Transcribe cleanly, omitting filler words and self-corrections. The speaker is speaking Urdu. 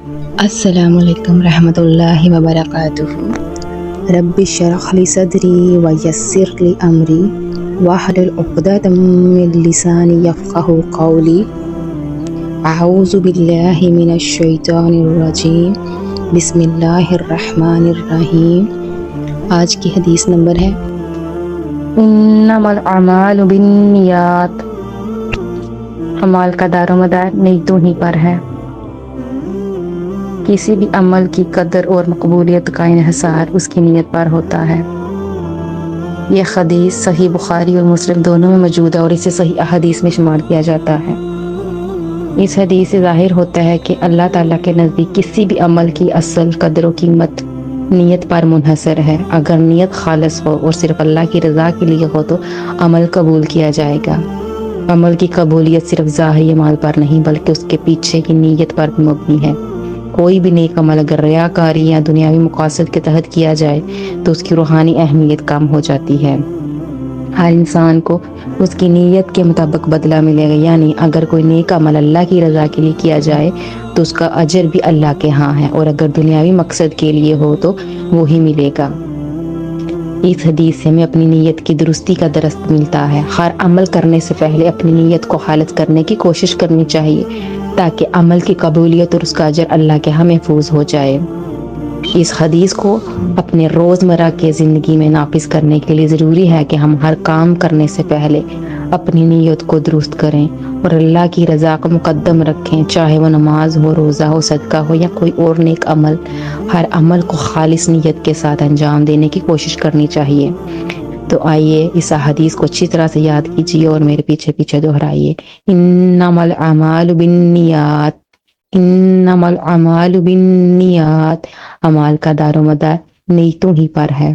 السلام علیکم رحمۃ اللہ وبرکاتہ۔ رب اشرح لی صدری ویسر لی امری واحلل عقدۃ من لسانی یفقہوا قولی۔ اعوذ باللہ من الشیطان الرجیم، بسم اللہ الرحمن الرحیم۔ آج کی حدیث نمبر ہے انما الاعمال بالنیات، اعمال کا دار و مدار نیتوں ہی پر ہے۔ کسی بھی عمل کی قدر اور مقبولیت کا انحصار اس کی نیت پر ہوتا ہے۔ یہ حدیث صحیح بخاری اور مسلم دونوں میں موجود ہے اور اسے صحیح احادیث میں شمار کیا جاتا ہے۔ اس حدیث سے ظاہر ہوتا ہے کہ اللہ تعالیٰ کے نزدیک کسی بھی عمل کی اصل قدر و قیمت نیت پر منحصر ہے۔ اگر نیت خالص ہو اور صرف اللہ کی رضا کے لیے ہو تو عمل قبول کیا جائے گا۔ عمل کی قبولیت صرف ظاہری اعمال پر نہیں بلکہ اس کے پیچھے کی نیت پر بھی مبنی ہے۔ کوئی بھی نیک عمل اگر ریاکاری یا دنیاوی مقاصد کے تحت کیا جائے تو اس کی روحانی اہمیت کم ہو جاتی ہے۔ ہر انسان کو اس کی نیت کے مطابق بدلہ ملے گا، یعنی اگر کوئی نیک عمل اللہ کی رضا کے لیے کیا جائے تو اس کا اجر بھی اللہ کے ہاں ہے، اور اگر دنیاوی مقصد کے لیے ہو تو وہی ملے گا۔ اس حدیث سے ہمیں اپنی نیت کی درستی کا درس ملتا ہے۔ ہر عمل کرنے سے پہلے اپنی نیت کو خالص کرنے کی کوشش کرنی چاہیے تاکہ عمل کی قبولیت اور اس کا اجر اللہ کے ہاں محفوظ ہو جائے۔ اس حدیث کو اپنے روزمرہ کے زندگی میں نافذ کرنے کے لیے ضروری ہے کہ ہم ہر کام کرنے سے پہلے اپنی نیت کو درست کریں اور اللہ کی رضا کو مقدم رکھیں، چاہے وہ نماز ہو، روزہ ہو، صدقہ ہو یا کوئی اور نیک عمل۔ ہر عمل کو خالص نیت کے ساتھ انجام دینے کی کوشش کرنی چاہیے۔ تو آئیے اس حدیث کو اچھی طرح سے یاد کیجیے اور میرے پیچھے پیچھے دہرائیے۔ انما الاعمال بالنیات، انما الاعمال بالنیات، اعمال کا دار و مدار نیتوں ہی پر ہے۔